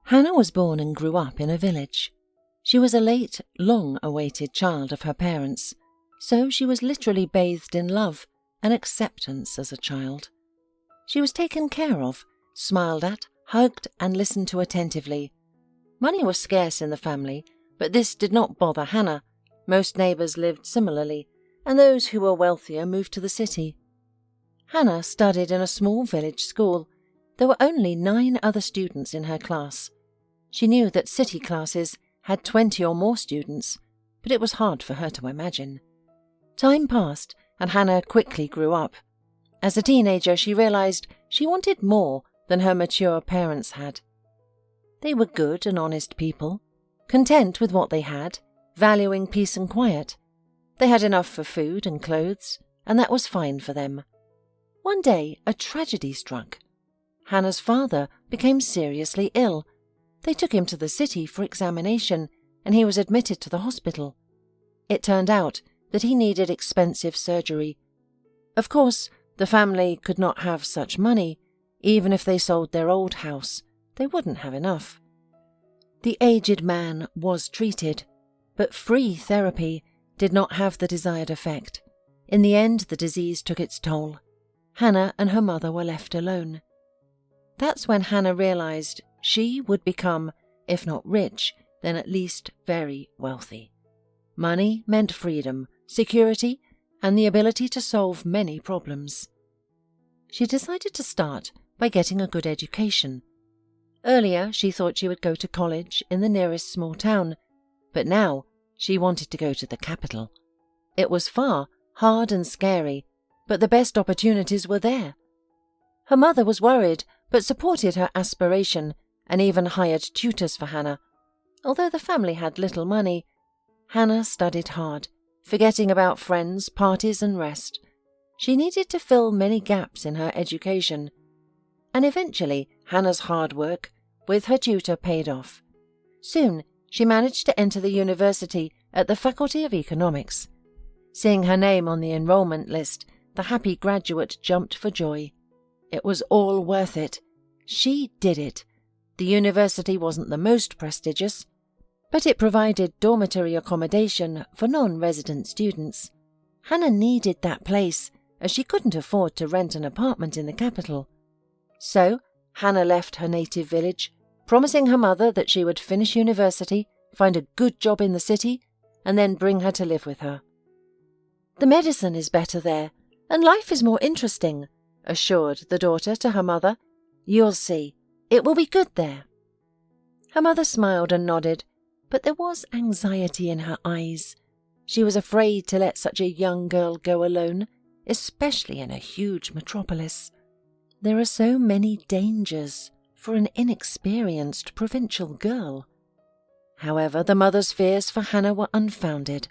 Hannah was born and grew up in a village. She was a late, long-awaited child of her parents, so she was literally bathed in love and acceptance as a child. She was taken care of, smiled at, hugged, and listened to attentively. Money was scarce in the family, but this did not bother Hannah. Most neighbours lived similarly, and those who were wealthier moved to the city. Hannah studied in a small village school. There were only 9 other students in her class. She knew that city classes had 20 or more students, but it was hard for her to imagine. Time passed, and Hannah quickly grew up. As a teenager, she realized she wanted more than her mature parents had. They were good and honest people, content with what they had, valuing peace and quiet. They had enough for food and clothes, and that was fine for them. One day, a tragedy struck. Hannah's father became seriously ill. They took him to the city for examination, and he was admitted to the hospital. It turned out that he needed expensive surgery. Of course, the family could not have such money. Even if they sold their old house, they wouldn't have enough. The aged man was treated, but free therapy did not have the desired effect. In the end, the disease took its toll. Hannah and her mother were left alone. That's when Hannah realized she would become, if not rich, then at least very wealthy. Money meant freedom, security, and the ability to solve many problems. She decided to start by getting a good education. Earlier, she thought she would go to college in the nearest small town, but now she wanted to go to the capital. It was far, hard and scary, but the best opportunities were there. Her mother was worried, but supported her aspiration and even hired tutors for Hannah. Although the family had little money, Hannah studied hard, forgetting about friends, parties, and rest. She needed to fill many gaps in her education. And eventually, Hannah's hard work with her tutor paid off. Soon, she managed to enter the university at the Faculty of Economics. Seeing her name on the enrollment list, the happy graduate jumped for joy. It was all worth it. She did it. The university wasn't the most prestigious, but it provided dormitory accommodation for non-resident students. Hannah needed that place, as she couldn't afford to rent an apartment in the capital. So, Hannah left her native village, promising her mother that she would finish university, find a good job in the city, and then bring her to live with her. "The medicine is better there, and life is more interesting," assured the daughter to her mother. "You'll see, it will be good there." Her mother smiled and nodded, but there was anxiety in her eyes. She was afraid to let such a young girl go alone, especially in a huge metropolis. There are so many dangers for an inexperienced provincial girl. However, the mother's fears for Hannah were unfounded.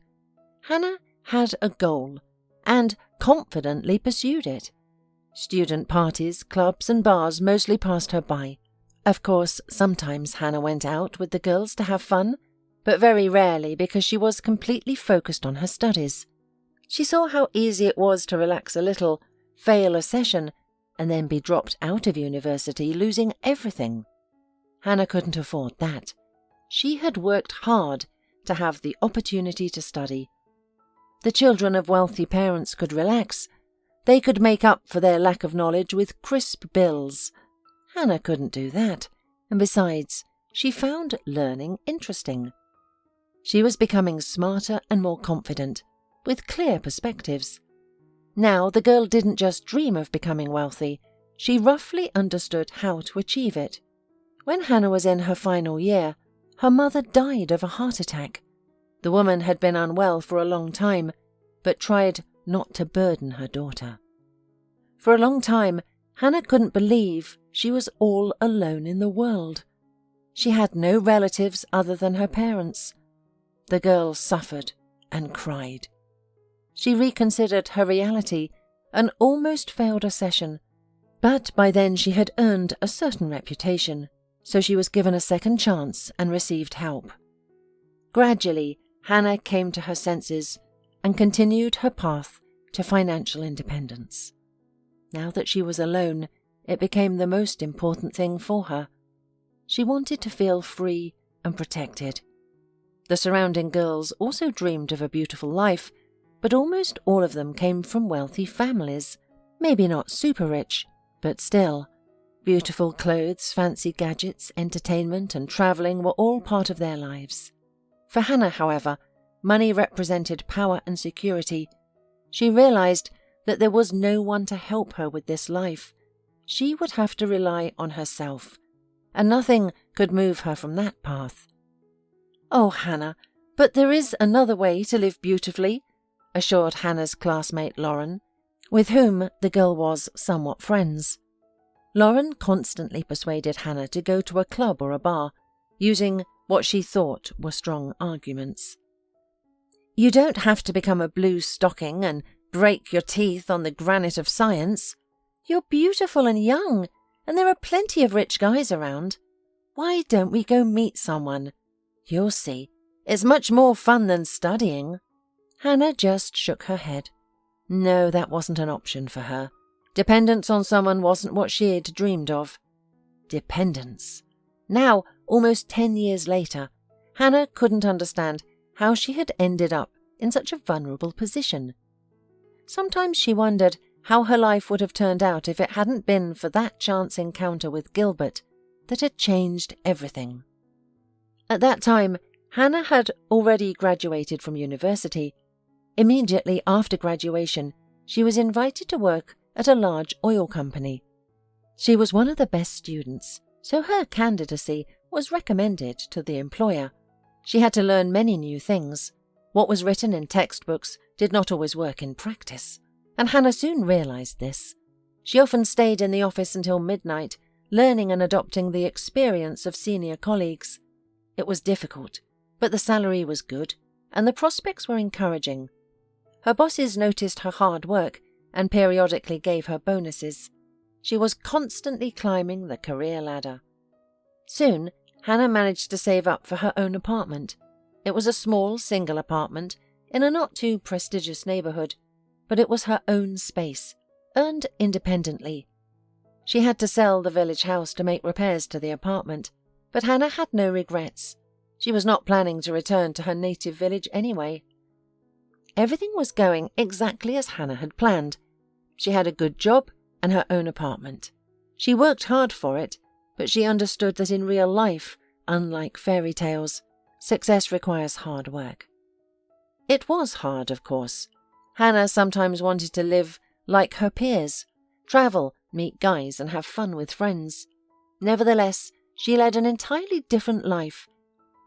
Hannah had a goal and confidently pursued it. Student parties, clubs, and bars mostly passed her by. Of course, sometimes Hannah went out with the girls to have fun, but very rarely because she was completely focused on her studies. She saw how easy it was to relax a little, fail a session, and then be dropped out of university, losing everything. Hannah couldn't afford that. She had worked hard to have the opportunity to study. The children of wealthy parents could relax. They could make up for their lack of knowledge with crisp bills. Hannah couldn't do that, and besides, she found learning interesting. She was becoming smarter and more confident, with clear perspectives. Now the girl didn't just dream of becoming wealthy, she roughly understood how to achieve it. When Hannah was in her final year, her mother died of a heart attack. The woman had been unwell for a long time, but tried not to burden her daughter. For a long time, Hannah couldn't believe she was all alone in the world. She had no relatives other than her parents. The girl suffered and cried. She reconsidered her reality and almost failed a session, but by then she had earned a certain reputation, so she was given a second chance and received help. Gradually, Hannah came to her senses and continued her path to financial independence. Now that she was alone, it became the most important thing for her. She wanted to feel free and protected. The surrounding girls also dreamed of a beautiful life, but almost all of them came from wealthy families. Maybe not super rich, but still. Beautiful clothes, fancy gadgets, entertainment, and travelling were all part of their lives. For Hannah, however, money represented power and security. She realised that there was no one to help her with this life. She would have to rely on herself, and nothing could move her from that path. "Oh, Hannah, but there is another way to live beautifully," assured Hannah's classmate Lauren, with whom the girl was somewhat friends. Lauren constantly persuaded Hannah to go to a club or a bar, using what she thought were strong arguments. "You don't have to become a blue stocking and break your teeth on the granite of science. You're beautiful and young, and there are plenty of rich guys around. Why don't we go meet someone? You'll see, it's much more fun than studying." Hannah just shook her head. No, that wasn't an option for her. Dependence on someone wasn't what she had dreamed of. Dependence. Now, almost 10 years later, Hannah couldn't understand how she had ended up in such a vulnerable position. Sometimes she wondered how her life would have turned out if it hadn't been for that chance encounter with Gilbert that had changed everything. At that time, Hannah had already graduated from university. Immediately after graduation, she was invited to work at a large oil company. She was one of the best students, so her candidacy was recommended to the employer. She had to learn many new things. What was written in textbooks did not always work in practice, and Hannah soon realized this. She often stayed in the office until midnight, learning and adopting the experience of senior colleagues. It was difficult, but the salary was good, and the prospects were encouraging. Her bosses noticed her hard work and periodically gave her bonuses. She was constantly climbing the career ladder. Soon, Hannah managed to save up for her own apartment. It was a small, single apartment in a not-too-prestigious neighbourhood, but it was her own space, earned independently. She had to sell the village house to make repairs to the apartment, but Hannah had no regrets. She was not planning to return to her native village anyway. Everything was going exactly as Hannah had planned. She had a good job and her own apartment. She worked hard for it, but she understood that in real life, unlike fairy tales, success requires hard work. It was hard, of course. Hannah sometimes wanted to live like her peers, travel, meet guys, and have fun with friends. Nevertheless, she led an entirely different life,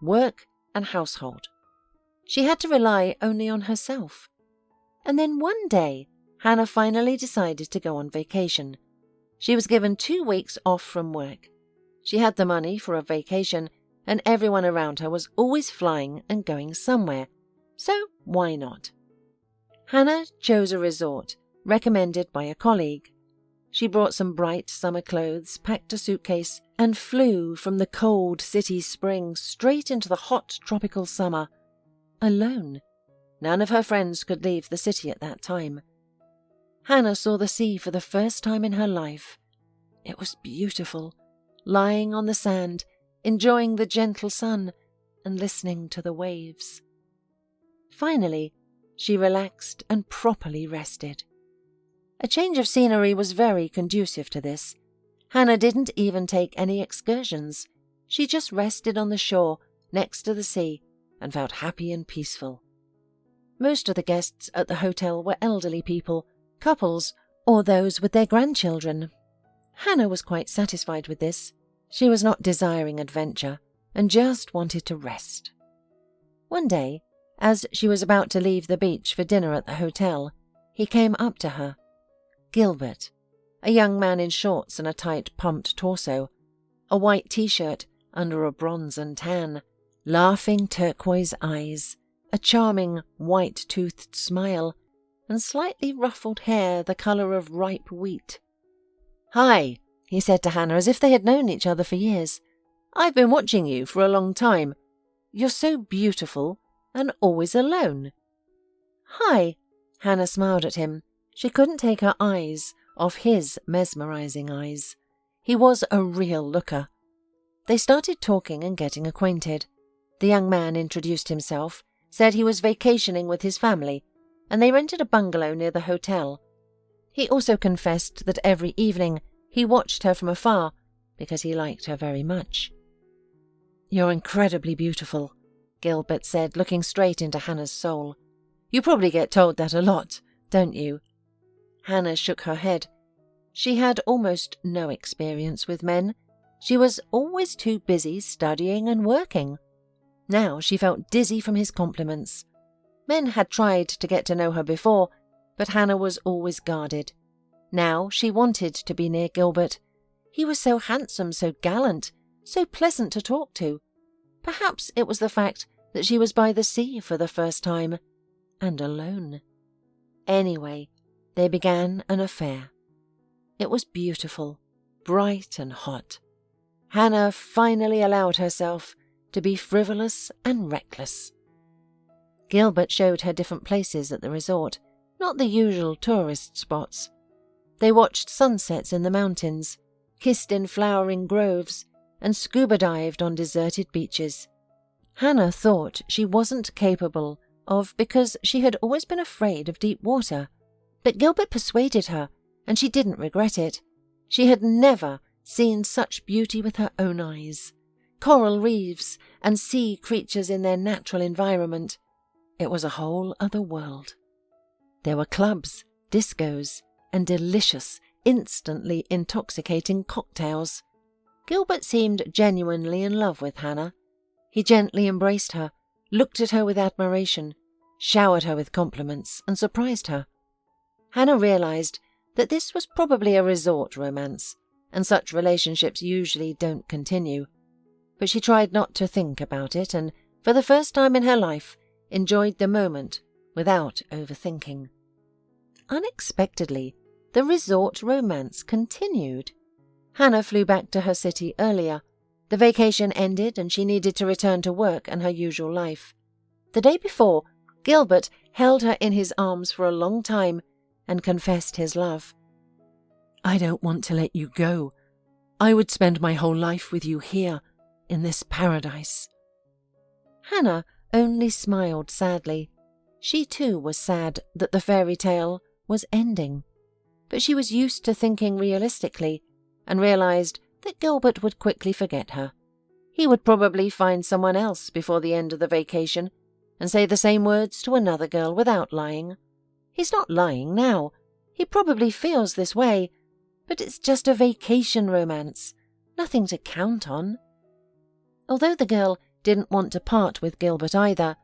work and household. She had to rely only on herself. And then one day, Hannah finally decided to go on vacation. She was given 2 weeks off from work. She had the money for a vacation, and everyone around her was always flying and going somewhere. So why not? Hannah chose a resort, recommended by a colleague. She brought some bright summer clothes, packed a suitcase, and flew from the cold city spring straight into the hot tropical summer. Alone. None of her friends could leave the city at that time. Hannah saw the sea for the first time in her life. It was beautiful, lying on the sand, enjoying the gentle sun, and listening to the waves. Finally, she relaxed and properly rested. A change of scenery was very conducive to this. Hannah didn't even take any excursions. She just rested on the shore next to the sea and felt happy and peaceful. Most of the guests at the hotel were elderly people, couples, or those with their grandchildren. Hannah was quite satisfied with this. She was not desiring adventure and just wanted to rest. One day, as she was about to leave the beach for dinner at the hotel, he came up to her. Gilbert, a young man in shorts and a tight pumped torso, a white t-shirt under a bronze and tan, laughing turquoise eyes, a charming white-toothed smile, and slightly ruffled hair the colour of ripe wheat. "Hi," he said to Hannah as if they had known each other for years. "I've been watching you for a long time. You're so beautiful and always alone." "Hi," Hannah smiled at him. She couldn't take her eyes off his mesmerizing eyes. He was a real looker. They started talking and getting acquainted. The young man introduced himself, said he was vacationing with his family, and they rented a bungalow near the hotel. He also confessed that every evening he watched her from afar because he liked her very much. "You're incredibly beautiful," Gilbert said, looking straight into Hannah's soul. "You probably get told that a lot, don't you?" Hannah shook her head. She had almost no experience with men. She was always too busy studying and working. Now she felt dizzy from his compliments. Men had tried to get to know her before, but Hannah was always guarded. Now she wanted to be near Gilbert. He was so handsome, so gallant, so pleasant to talk to. Perhaps it was the fact that she was by the sea for the first time, and alone. Anyway, they began an affair. It was beautiful, bright and hot. Hannah finally allowed herself to be frivolous and reckless. Gilbert showed her different places at the resort, not the usual tourist spots. They watched sunsets in the mountains, kissed in flowering groves, and scuba dived on deserted beaches. Hannah thought she wasn't capable of because she had always been afraid of deep water, but Gilbert persuaded her, and she didn't regret it. She had never seen such beauty with her own eyes. Coral reefs and sea creatures in their natural environment. It was a whole other world. There were clubs, discos, and delicious, instantly intoxicating cocktails. Gilbert seemed genuinely in love with Hannah. He gently embraced her, looked at her with admiration, showered her with compliments, and surprised her. Hannah realized that this was probably a resort romance, and such relationships usually don't continue. But she tried not to think about it, and for the first time in her life enjoyed the moment without overthinking. Unexpectedly, the resort romance continued. Hannah flew back to her city earlier. The vacation ended and she needed to return to work and her usual life. The day before, Gilbert held her in his arms for a long time and confessed his love. "I don't want to let you go. I would spend my whole life with you here, in this paradise." Hannah only smiled sadly. She too was sad that the fairy tale was ending. But she was used to thinking realistically and realized that Gilbert would quickly forget her. He would probably find someone else before the end of the vacation and say the same words to another girl without lying. He's not lying now. He probably feels this way, but it's just a vacation romance, nothing to count on. Although the girl didn't want to part with Gilbert either.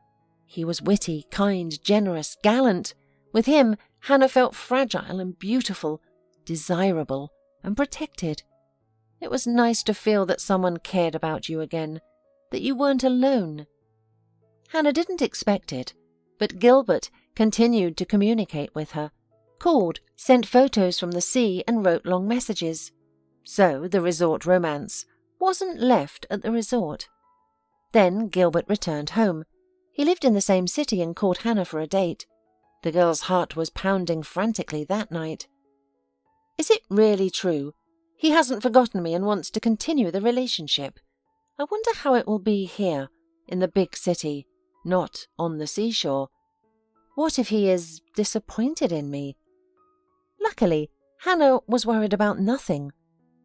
He was witty, kind, generous, gallant. With him, Hannah felt fragile and beautiful, desirable and protected. It was nice to feel that someone cared about you again, that you weren't alone. Hannah didn't expect it, but Gilbert continued to communicate with her, called, sent photos from the sea and wrote long messages. So the resort romance wasn't left at the resort. Then Gilbert returned home. He lived in the same city and called Hannah for a date. The girl's heart was pounding frantically that night. Is it really true? He hasn't forgotten me and wants to continue the relationship. I wonder how it will be here, in the big city, not on the seashore. What if he is disappointed in me? Luckily, Hannah was worried about nothing.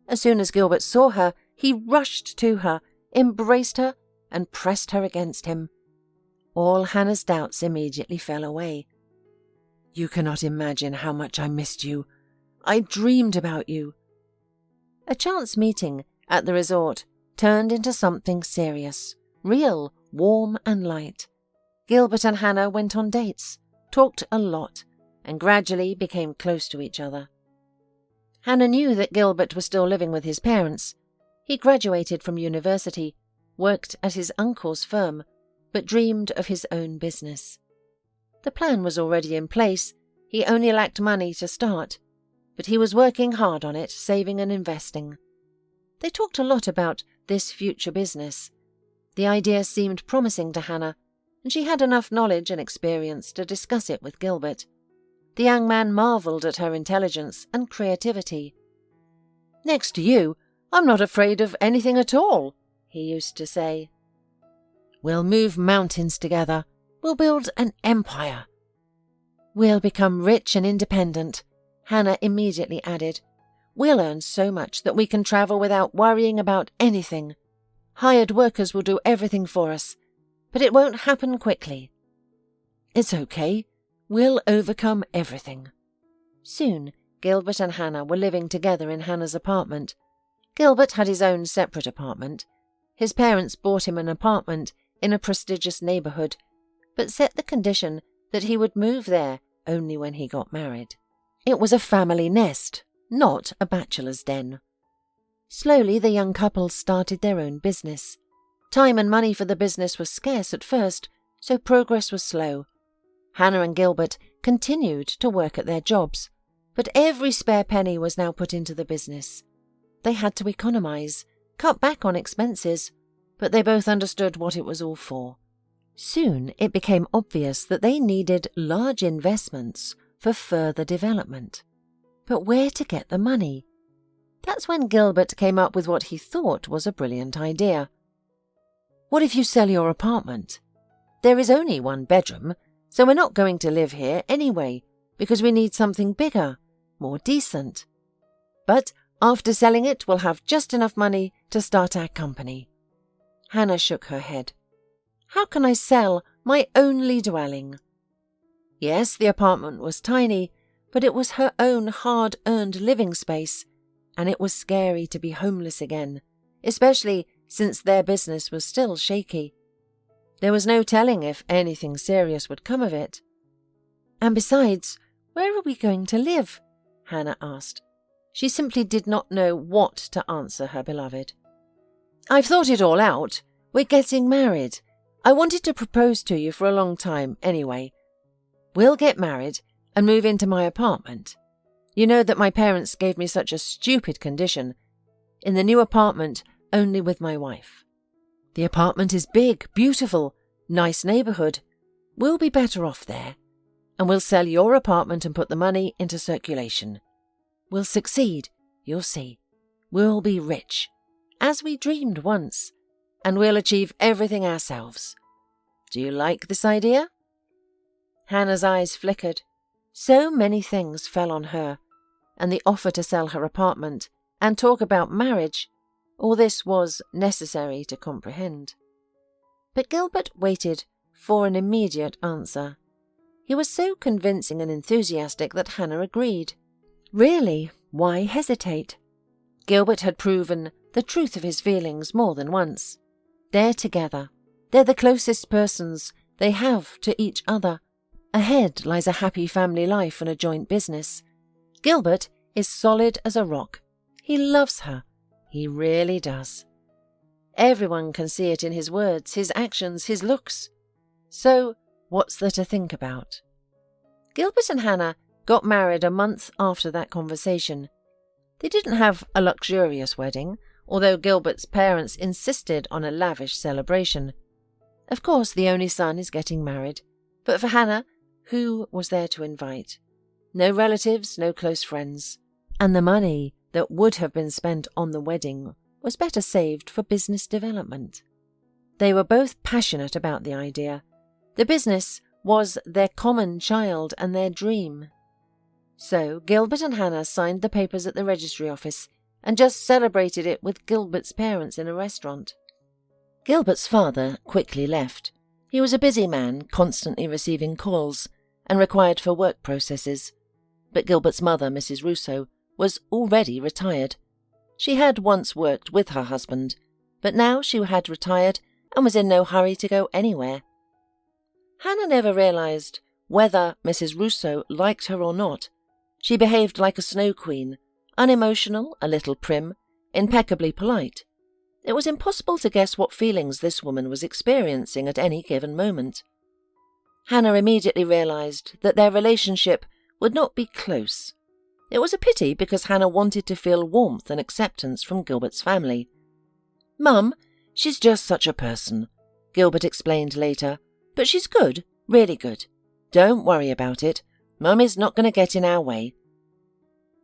As soon as Gilbert saw her, he rushed to her, embraced her, and pressed her against him. All Hannah's doubts immediately fell away. "You cannot imagine how much I missed you. I dreamed about you." A chance meeting at the resort turned into something serious, real, warm and light. Gilbert and Hannah went on dates, talked a lot, and gradually became close to each other. Hannah knew that Gilbert was still living with his parents. He graduated from university, worked at his uncle's firm, but dreamed of his own business. The plan was already in place. He only lacked money to start, but he was working hard on it, saving and investing. They talked a lot about this future business. The idea seemed promising to Hannah, and she had enough knowledge and experience to discuss it with Gilbert. The young man marvelled at her intelligence and creativity. "Next to you, I'm not afraid of anything at all," he used to say. We'll move mountains together. We'll build an empire. We'll become rich and independent, Hannah immediately added. We'll earn so much that we can travel without worrying about anything. Hired workers will do everything for us, but it won't happen quickly. It's okay. We'll overcome everything. Soon, Gilbert and Hannah were living together in Hannah's apartment. Gilbert had his own separate apartment. His parents bought him an apartment in a prestigious neighbourhood, but set the condition that he would move there only when he got married. It was a family nest, not a bachelor's den. Slowly the young couple started their own business. Time and money for the business was scarce at first, so progress was slow. Hannah and Gilbert continued to work at their jobs, but every spare penny was now put into the business. They had to economize, cut back on expenses, but they both understood what it was all for. Soon it became obvious that they needed large investments for further development. But where to get the money? That's when Gilbert came up with what he thought was a brilliant idea. What if you sell your apartment? There is only one bedroom, so we're not going to live here anyway, because we need something bigger, more decent. But after selling it, we'll have just enough money to start our company. Hannah shook her head. How can I sell my only dwelling? Yes, the apartment was tiny, but it was her own hard-earned living space, and it was scary to be homeless again, especially since their business was still shaky. There was no telling if anything serious would come of it. And besides, where are we going to live? Hannah asked. She simply did not know what to answer her beloved. I've thought it all out. We're getting married. I wanted to propose to you for a long time anyway. We'll get married and move into my apartment. You know that my parents gave me such a stupid condition. In the new apartment, only with my wife. The apartment is big, beautiful, nice neighbourhood. We'll be better off there. And we'll sell your apartment and put the money into circulation. We'll succeed, you'll see. We'll be rich, as we dreamed once, and we'll achieve everything ourselves. Do you like this idea? Hannah's eyes flickered. So many things fell on her, and the offer to sell her apartment and talk about marriage, all this was necessary to comprehend. But Gilbert waited for an immediate answer. He was so convincing and enthusiastic that Hannah agreed. Really, why hesitate? Gilbert had proven the truth of his feelings more than once. They're together. They're the closest persons they have to each other. Ahead lies a happy family life and a joint business. Gilbert is solid as a rock. He loves her. He really does. Everyone can see it in his words, his actions, his looks. So, what's there to think about? Gilbert and Hannah got married a month after that conversation. They didn't have a luxurious wedding, although Gilbert's parents insisted on a lavish celebration. Of course, the only son is getting married, but for Hannah, who was there to invite? No relatives, no close friends, and the money that would have been spent on the wedding was better saved for business development. They were both passionate about the idea. The business was their common child and their dream. So Gilbert and Hannah signed the papers at the registry office and just celebrated it with Gilbert's parents in a restaurant. Gilbert's father quickly left. He was a busy man, constantly receiving calls and required for work processes. But Gilbert's mother, Mrs. Russo, was already retired. She had once worked with her husband, but now she had retired and was in no hurry to go anywhere. Hannah never realized whether Mrs. Russo liked her or not. She behaved like a snow queen, unemotional, a little prim, impeccably polite. It was impossible to guess what feelings this woman was experiencing at any given moment. Hannah immediately realized that their relationship would not be close. It was a pity because Hannah wanted to feel warmth and acceptance from Gilbert's family. "Mum, she's just such a person," Gilbert explained later, "but she's good, really good. Don't worry about it. Mum is not going to get in our way.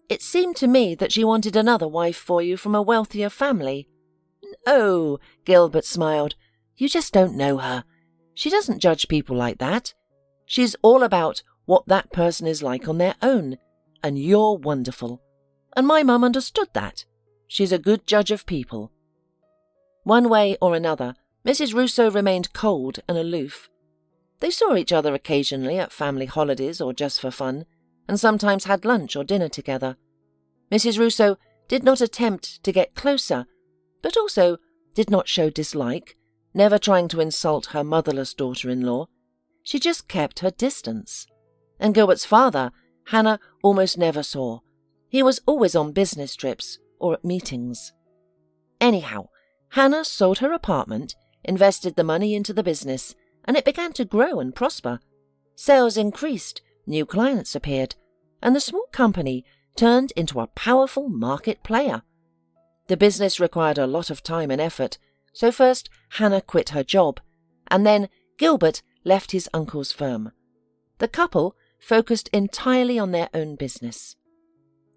It seemed to me that she wanted another wife for you from a wealthier family." "No," Gilbert smiled. "You just don't know her. She doesn't judge people like that. She's all about what that person is like on their own, and you're wonderful. And my mum understood that. She's a good judge of people." One way or another, Mrs. Russo remained cold and aloof. They saw each other occasionally at family holidays or just for fun, and sometimes had lunch or dinner together. Mrs. Russo did not attempt to get closer, but also did not show dislike, never trying to insult her motherless daughter-in-law. She just kept her distance. And Gilbert's father, Hannah almost never saw. He was always on business trips or at meetings. Anyhow, Hannah sold her apartment, invested the money into the business, and it began to grow and prosper. Sales increased, new clients appeared, and the small company turned into a powerful market player. The business required a lot of time and effort, so first Hannah quit her job, and then Gilbert left his uncle's firm. The couple focused entirely on their own business.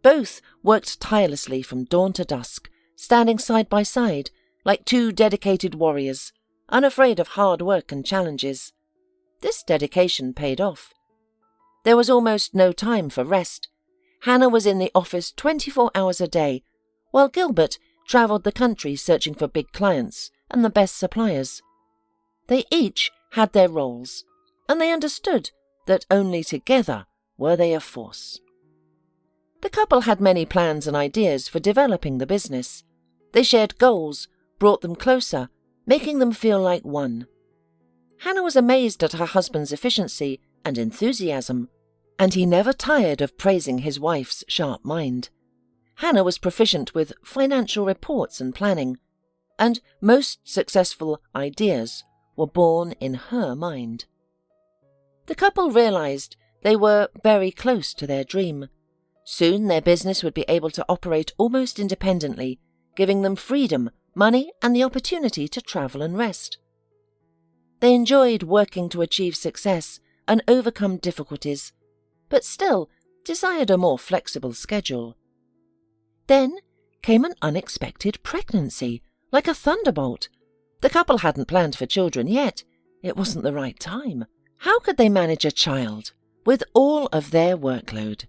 Both worked tirelessly from dawn to dusk, standing side by side like two dedicated warriors, unafraid of hard work and challenges. This dedication paid off. There was almost no time for rest. Hannah was in the office 24 hours a day, while Gilbert travelled the country searching for big clients and the best suppliers. They each had their roles, and they understood that only together were they a force. The couple had many plans and ideas for developing the business. They shared goals, brought them closer, making them feel like one. Hannah was amazed at her husband's efficiency and enthusiasm, and he never tired of praising his wife's sharp mind. Hannah was proficient with financial reports and planning, and most successful ideas were born in her mind. The couple realized they were very close to their dream. Soon their business would be able to operate almost independently, giving them freedom, money, and the opportunity to travel and rest. They enjoyed working to achieve success and overcome difficulties, but still desired a more flexible schedule. Then came an unexpected pregnancy, like a thunderbolt. The couple hadn't planned for children yet. It wasn't the right time. How could they manage a child with all of their workload?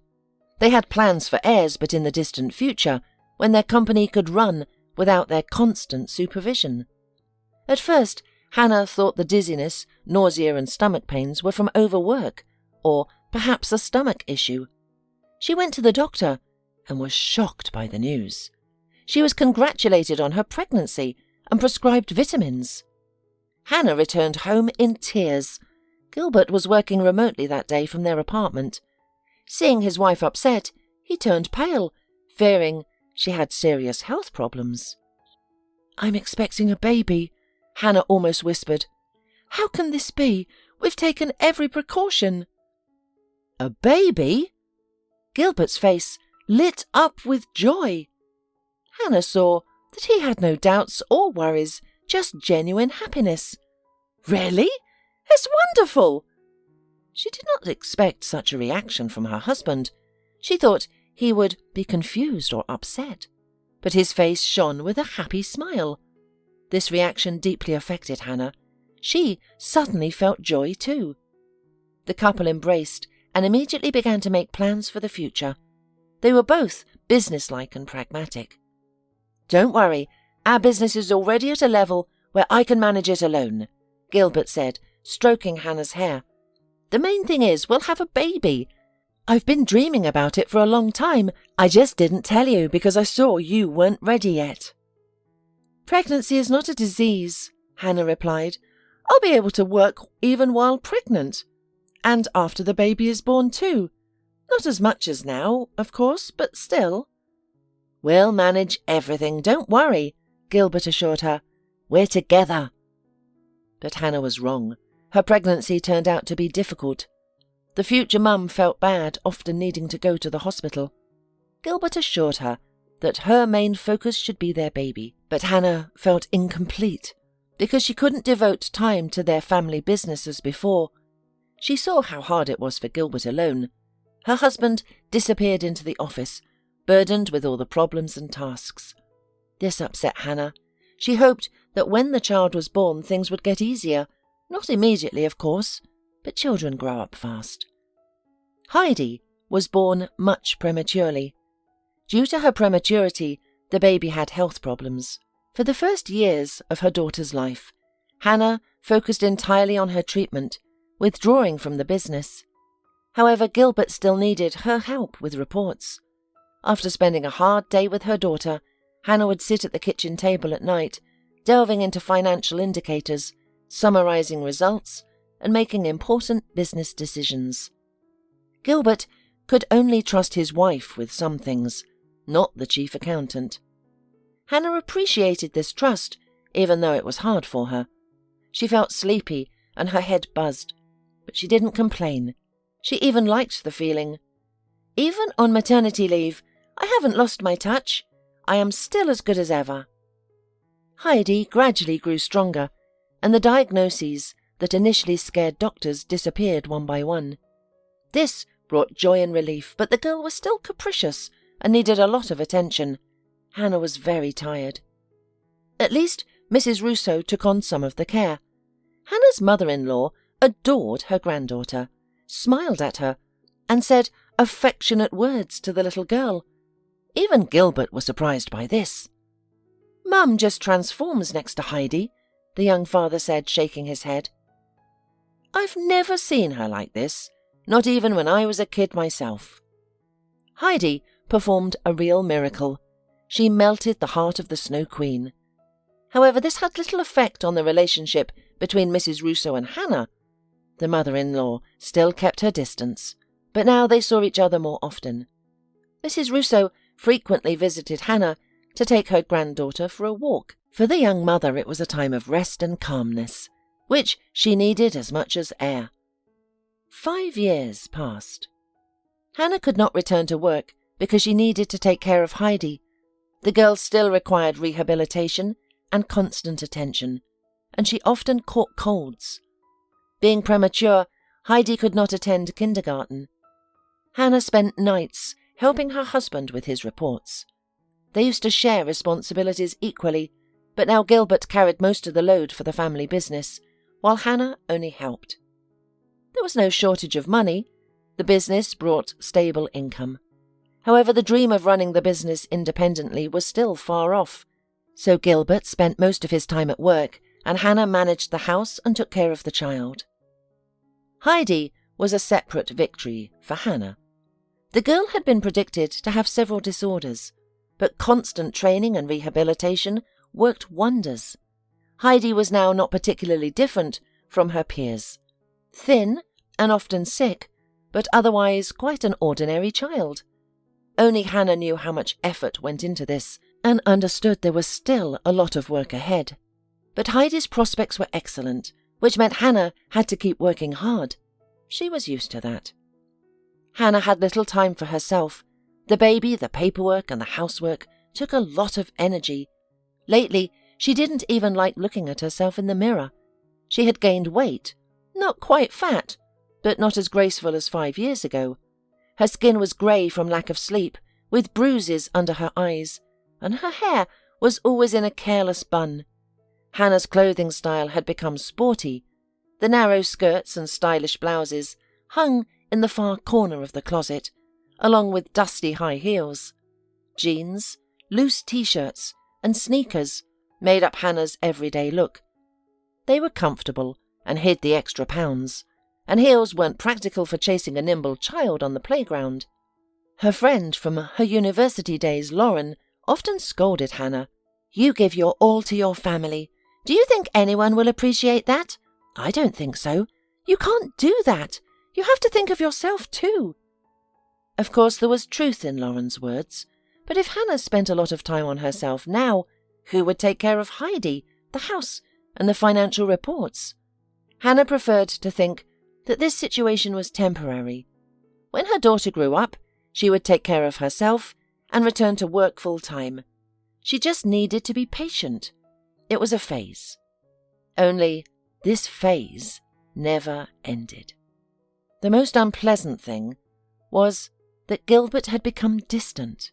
They had plans for heirs, but in the distant future, when their company could run without their constant supervision. At first, Hannah thought the dizziness, nausea and stomach pains were from overwork, or perhaps a stomach issue. She went to the doctor and was shocked by the news. She was congratulated on her pregnancy and prescribed vitamins. Hannah returned home in tears. Gilbert was working remotely that day from their apartment. Seeing his wife upset, he turned pale, fearing she had serious health problems. "I'm expecting a baby," Hannah almost whispered. "How can this be? We've taken every precaution." "A baby?" Gilbert's face lit up with joy. Hannah saw that he had no doubts or worries, just genuine happiness. "Really? It's wonderful!" She did not expect such a reaction from her husband. She thought he would be confused or upset, but his face shone with a happy smile. This reaction deeply affected Hannah. She suddenly felt joy too. The couple embraced and immediately began to make plans for the future. They were both businesslike and pragmatic. "Don't worry, our business is already at a level where I can manage it alone," Gilbert said, stroking Hannah's hair. "The main thing is we'll have a baby. I've been dreaming about it for a long time. I just didn't tell you because I saw you weren't ready yet." "Pregnancy is not a disease," Hannah replied. "I'll be able to work even while pregnant. And after the baby is born too. Not as much as now, of course, but still." "We'll manage everything, don't worry," Gilbert assured her. "We're together." But Hannah was wrong. Her pregnancy turned out to be difficult. The future mum felt bad, often needing to go to the hospital. Gilbert assured her that her main focus should be their baby, but Hannah felt incomplete because she couldn't devote time to their family business as before. She saw how hard it was for Gilbert alone. Her husband disappeared into the office, burdened with all the problems and tasks. This upset Hannah. She hoped that when the child was born things would get easier. Not immediately, of course, but children grow up fast. Heidi was born much prematurely. Due to her prematurity, the baby had health problems. For the first years of her daughter's life, Hannah focused entirely on her treatment, withdrawing from the business. However, Gilbert still needed her help with reports. After spending a hard day with her daughter, Hannah would sit at the kitchen table at night, delving into financial indicators, summarizing results, and making important business decisions. Gilbert could only trust his wife with some things, not the chief accountant. Hannah appreciated this trust, even though it was hard for her. She felt sleepy and her head buzzed, but she didn't complain. She even liked the feeling. Even on maternity leave, I haven't lost my touch. I am still as good as ever. Heidi gradually grew stronger, and the diagnoses that initially scared doctors disappeared one by one. This brought joy and relief, but the girl was still capricious and needed a lot of attention. Hannah was very tired. At least Mrs. Russo took on some of the care. Hannah's mother-in-law adored her granddaughter, smiled at her, and said affectionate words to the little girl. Even Gilbert was surprised by this. "Mum just transforms next to Heidi," the young father said, shaking his head. "I've never seen her like this, not even when I was a kid myself." Heidi performed a real miracle. She melted the heart of the Snow Queen. However, this had little effect on the relationship between Mrs. Russo and Hannah. The mother-in-law still kept her distance, but now they saw each other more often. Mrs. Russo frequently visited Hannah to take her granddaughter for a walk. For the young mother, it was a time of rest and calmness, which she needed as much as air. 5 years passed. Hannah could not return to work because she needed to take care of Heidi. The girl still required rehabilitation and constant attention, and she often caught colds. Being premature, Heidi could not attend kindergarten. Hannah spent nights helping her husband with his reports. They used to share responsibilities equally, but now Gilbert carried most of the load for the family business, while Hannah only helped. There was no shortage of money. The business brought stable income. However, the dream of running the business independently was still far off, so Gilbert spent most of his time at work, and Hannah managed the house and took care of the child. Heidi was a separate victory for Hannah. The girl had been predicted to have several disorders, but constant training and rehabilitation worked wonders. Heidi was now not particularly different from her peers. Thin and often sick, but otherwise quite an ordinary child. Only Hannah knew how much effort went into this, and understood there was still a lot of work ahead. But Heidi's prospects were excellent, which meant Hannah had to keep working hard. She was used to that. Hannah had little time for herself. The baby, the paperwork, and the housework took a lot of energy. Lately, she didn't even like looking at herself in the mirror. She had gained weight, not quite fat, but not as graceful as 5 years ago. Her skin was grey from lack of sleep, with bruises under her eyes, and her hair was always in a careless bun. Hannah's clothing style had become sporty. The narrow skirts and stylish blouses hung in the far corner of the closet, along with dusty high heels. Jeans, loose t-shirts, and sneakers made up Hannah's everyday look. They were comfortable and hid the extra pounds, and heels weren't practical for chasing a nimble child on the playground. Her friend from her university days, Lauren, often scolded Hannah. "You give your all to your family. Do you think anyone will appreciate that? I don't think so. You can't do that. You have to think of yourself too." Of course, there was truth in Lauren's words, but if Hannah spent a lot of time on herself now, who would take care of Heidi, the house, and the financial reports? Hannah preferred to think that this situation was temporary. When her daughter grew up, she would take care of herself and return to work full-time. She just needed to be patient. It was a phase. Only this phase never ended. The most unpleasant thing was that Gilbert had become distant.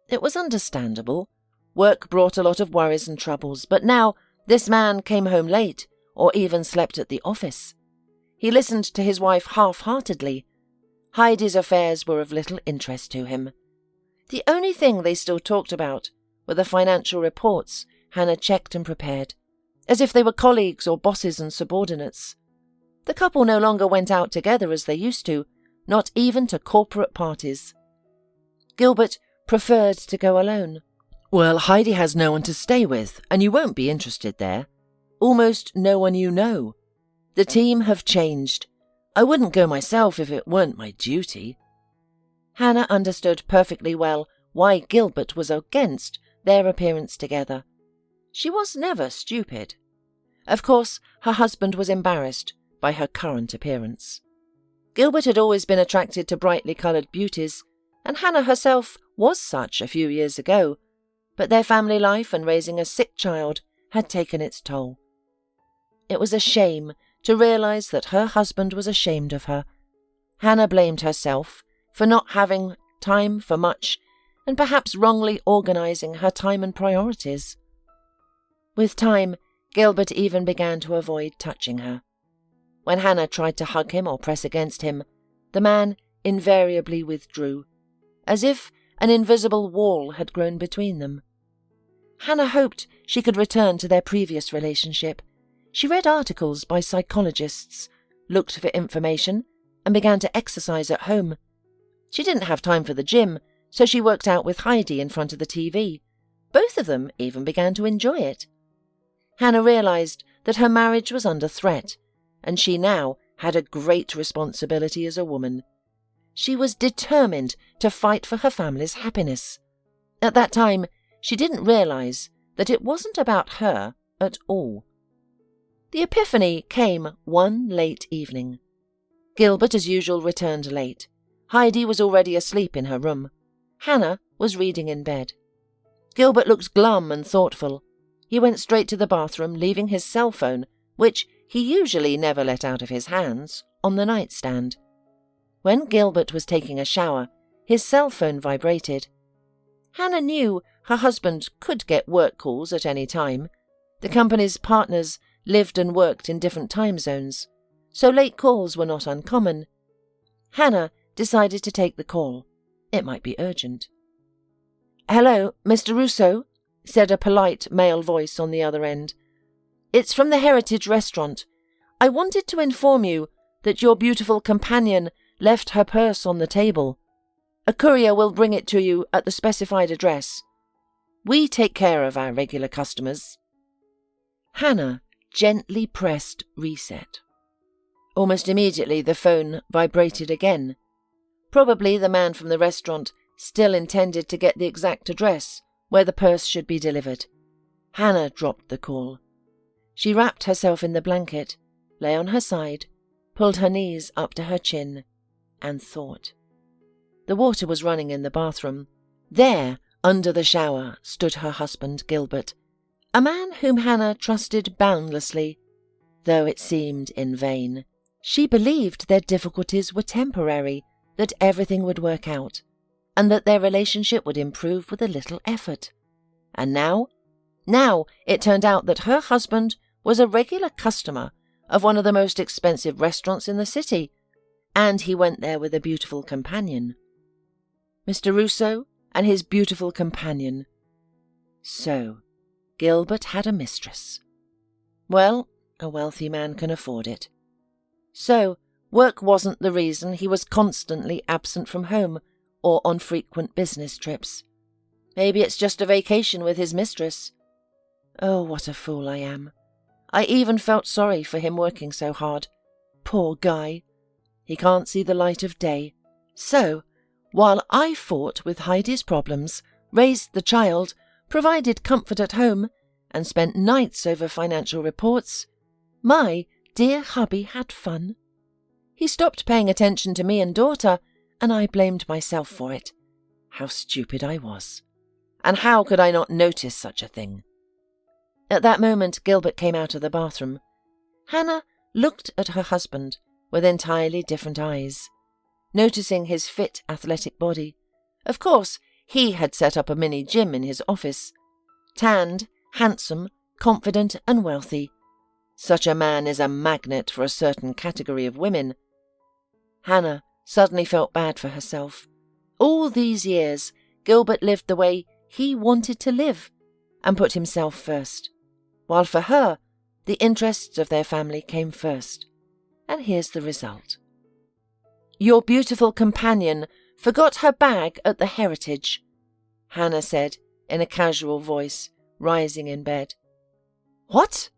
It was understandable. Work brought a lot of worries and troubles, but now this man came home late or even slept at the office. He listened to his wife half-heartedly. Heidi's affairs were of little interest to him. The only thing they still talked about were the financial reports Hannah checked and prepared, as if they were colleagues or bosses and subordinates. The couple no longer went out together as they used to, not even to corporate parties. Gilbert preferred to go alone. "Well, Heidi has no one to stay with, and you won't be interested there. Almost no one you know. The team have changed. I wouldn't go myself if it weren't my duty." Hannah understood perfectly well why Gilbert was against their appearance together. She was never stupid. Of course, her husband was embarrassed by her current appearance. Gilbert had always been attracted to brightly coloured beauties, and Hannah herself was such a few years ago, but their family life and raising a sick child had taken its toll. It was a shame to realise that her husband was ashamed of her. Hannah blamed herself for not having time for much and perhaps wrongly organising her time and priorities. With time, Gilbert even began to avoid touching her. When Hannah tried to hug him or press against him, the man invariably withdrew, as if an invisible wall had grown between them. Hannah hoped she could return to their previous relationship. She read articles by psychologists, looked for information, and began to exercise at home. She didn't have time for the gym, so she worked out with Heidi in front of the TV. Both of them even began to enjoy it. Hannah realised that her marriage was under threat, and she now had a great responsibility as a woman. She was determined to fight for her family's happiness. At that time, she didn't realise that it wasn't about her at all. The epiphany came one late evening. Gilbert, as usual, returned late. Heidi was already asleep in her room. Hannah was reading in bed. Gilbert looked glum and thoughtful. He went straight to the bathroom, leaving his cell phone, which he usually never let out of his hands, on the nightstand. When Gilbert was taking a shower, his cell phone vibrated. Hannah knew her husband could get work calls at any time. The company's partners lived and worked in different time zones, so late calls were not uncommon. Hannah decided to take the call. It might be urgent. "Hello, Mr. Russo," said a polite male voice on the other end. "It's from the Heritage Restaurant. I wanted to inform you that your beautiful companion left her purse on the table. A courier will bring it to you at the specified address. We take care of our regular customers." Hannah gently pressed reset. Almost immediately the phone vibrated again. Probably the man from the restaurant still intended to get the exact address where the purse should be delivered. Hannah dropped the call. She wrapped herself in the blanket, lay on her side, pulled her knees up to her chin, and thought. The water was running in the bathroom. There, under the shower, stood her husband, Gilbert, a man whom Hannah trusted boundlessly, though it seemed in vain. She believed their difficulties were temporary, that everything would work out, and that their relationship would improve with a little effort. And now it turned out that her husband was a regular customer of one of the most expensive restaurants in the city, and he went there with a beautiful companion. Mr. Russo and his beautiful companion. So, Gilbert had a mistress. Well, a wealthy man can afford it. So, work wasn't the reason he was constantly absent from home or on frequent business trips. Maybe it's just a vacation with his mistress. Oh, what a fool I am. I even felt sorry for him working so hard. Poor guy. He can't see the light of day. So, while I fought with Heidi's problems, raised the child, provided comfort at home, and spent nights over financial reports, my dear hubby had fun. He stopped paying attention to me and daughter, and I blamed myself for it. How stupid I was. And how could I not notice such a thing? At that moment, Gilbert came out of the bathroom. Hannah looked at her husband with entirely different eyes, noticing his fit, athletic body. Of course, he had set up a mini gym in his office. Tanned, handsome, confident and wealthy. Such a man is a magnet for a certain category of women. Hannah suddenly felt bad for herself. All these years, Gilbert lived the way he wanted to live and put himself first, while for her, the interests of their family came first. And here's the result. Your beautiful companion forgot her bag at the Heritage, Hannah said in a casual voice, rising in bed. What?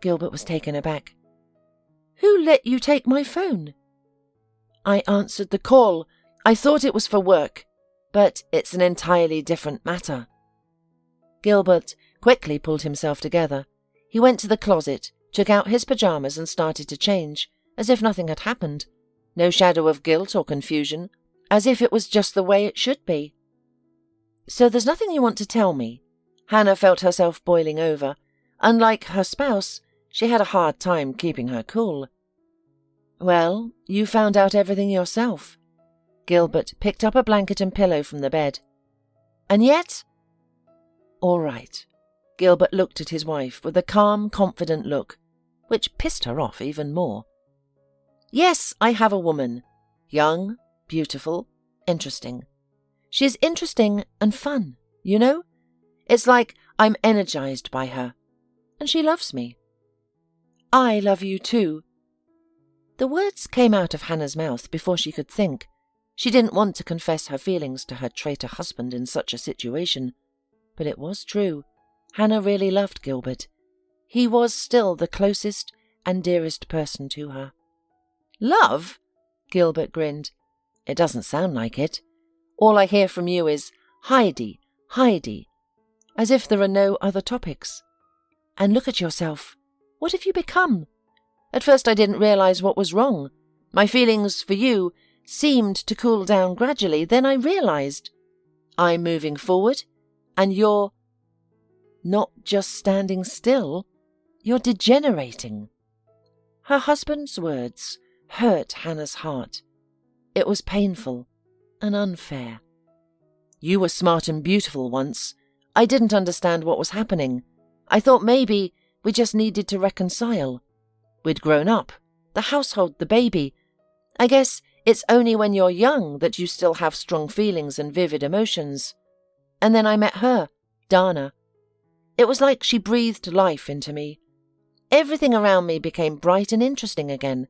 Gilbert was taken aback. Who let you take my phone? I answered the call. I thought it was for work, but it's an entirely different matter. Gilbert quickly pulled himself together. He went to the closet, took out his pyjamas and started to change, as if nothing had happened. No shadow of guilt or confusion, as if it was just the way it should be. So there's nothing you want to tell me? Hannah felt herself boiling over. Unlike her spouse, she had a hard time keeping her cool. Well, you found out everything yourself. Gilbert picked up a blanket and pillow from the bed. And yet? All right. Gilbert looked at his wife with a calm, confident look, which pissed her off even more. Yes, I have a woman. Young, beautiful, interesting. She's interesting and fun, you know? It's like I'm energized by her. And she loves me. I love you too. The words came out of Hannah's mouth before she could think. She didn't want to confess her feelings to her traitor husband in such a situation. But it was true. Hannah really loved Gilbert. He was still the closest and dearest person to her. Love? Gilbert grinned. It doesn't sound like it. All I hear from you is Heidi, Heidi, as if there are no other topics. And look at yourself. What have you become? At first I didn't realize what was wrong. My feelings for you seemed to cool down gradually. Then I realized I'm moving forward, and you're not just standing still, you're degenerating. Her husband's words hurt Hannah's heart. It was painful and unfair. You were smart and beautiful once. I didn't understand what was happening. I thought maybe we just needed to reconcile. We'd grown up, the household, the baby. I guess it's only when you're young that you still have strong feelings and vivid emotions. And then I met her, Dana. It was like she breathed life into me. Everything around me became bright and interesting again.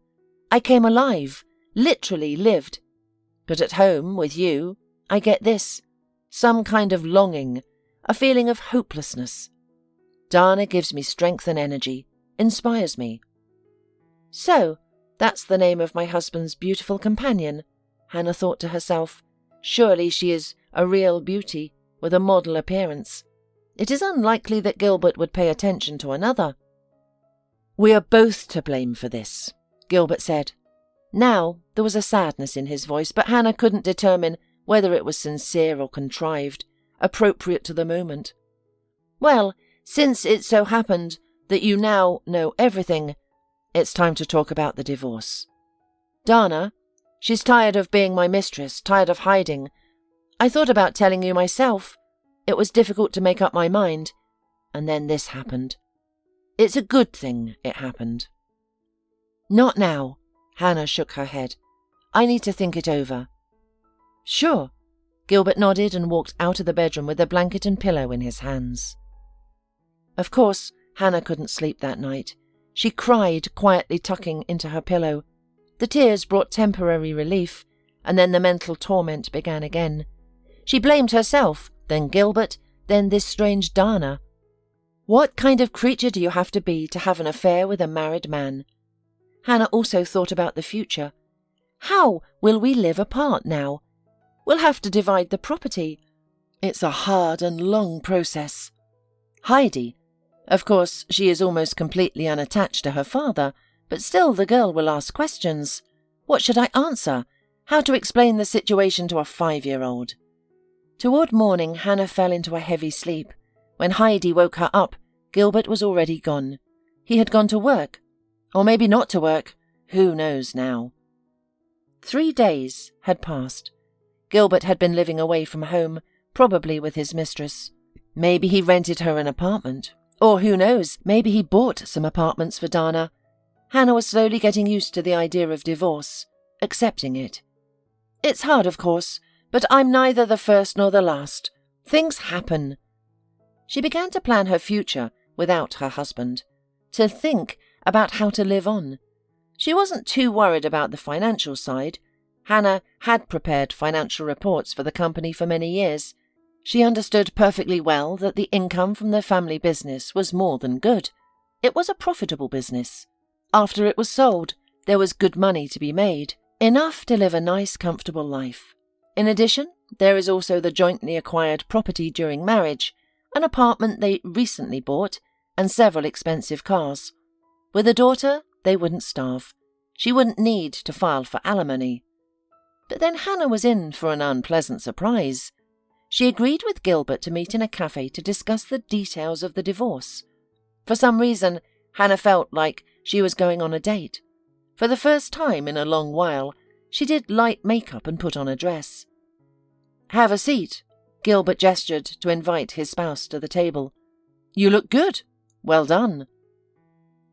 I came alive, literally lived. But at home, with you, I get this, some kind of longing, a feeling of hopelessness. Dana gives me strength and energy, inspires me. So, that's the name of my husband's beautiful companion, Hannah thought to herself. Surely she is a real beauty, with a model appearance. It is unlikely that Gilbert would pay attention to another. We are both to blame for this, Gilbert said. Now there was a sadness in his voice, but Hannah couldn't determine whether it was sincere or contrived, appropriate to the moment. Well, since it so happened that you now know everything, it's time to talk about the divorce. Dana, she's tired of being my mistress, tired of hiding. I thought about telling you myself. It was difficult to make up my mind. And then this happened. It's a good thing it happened. Not now. Hannah shook her head. I need to think it over. Sure. Gilbert nodded and walked out of the bedroom with a blanket and pillow in his hands. Of course, Hannah couldn't sleep that night. She cried, quietly tucking into her pillow. The tears brought temporary relief, and then the mental torment began again. She blamed herself, then Gilbert, then this strange Dana. What kind of creature do you have to be to have an affair with a married man? Hannah also thought about the future. How will we live apart now? We'll have to divide the property. It's a hard and long process. Heidi. Of course, she is almost completely unattached to her father, but still the girl will ask questions. What should I answer? How to explain the situation to a 5-year-old? Toward morning, Hannah fell into a heavy sleep. When Heidi woke her up, Gilbert was already gone. He had gone to work. Or maybe not to work. Who knows now? 3 days had passed. Gilbert had been living away from home, probably with his mistress. Maybe he rented her an apartment. Or who knows, maybe he bought some apartments for Dana. Hannah was slowly getting used to the idea of divorce, accepting it. It's hard, of course, but I'm neither the first nor the last. Things happen. She began to plan her future without her husband, to think about how to live on. She wasn't too worried about the financial side. Hannah had prepared financial reports for the company for many years. She understood perfectly well that the income from their family business was more than good. It was a profitable business. After it was sold, there was good money to be made, enough to live a nice, comfortable life. In addition, there is also the jointly acquired property during marriage, an apartment they recently bought, and several expensive cars. With a daughter, they wouldn't starve. She wouldn't need to file for alimony. But then Hannah was in for an unpleasant surprise. She agreed with Gilbert to meet in a cafe to discuss the details of the divorce. For some reason, Hannah felt like she was going on a date. For the first time in a long while, she did light makeup and put on a dress. "Have a seat," Gilbert gestured to invite his spouse to the table. "You look good. Well done."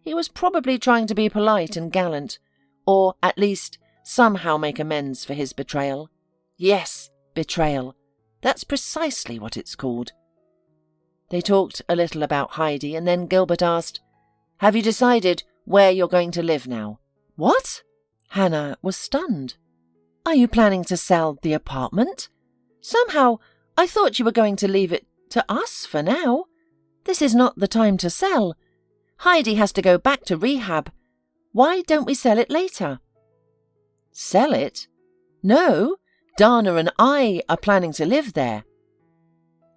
He was probably trying to be polite and gallant, or at least somehow make amends for his betrayal. Yes, betrayal. That's precisely what it's called. They talked a little about Heidi, and then Gilbert asked, "Have you decided where you're going to live now?" "What?" Hannah was stunned. "Are you planning to sell the apartment? Somehow I thought you were going to leave it to us for now. This is not the time to sell. Heidi has to go back to rehab. Why don't we sell it later?" "Sell it? No, Dana and I are planning to live there."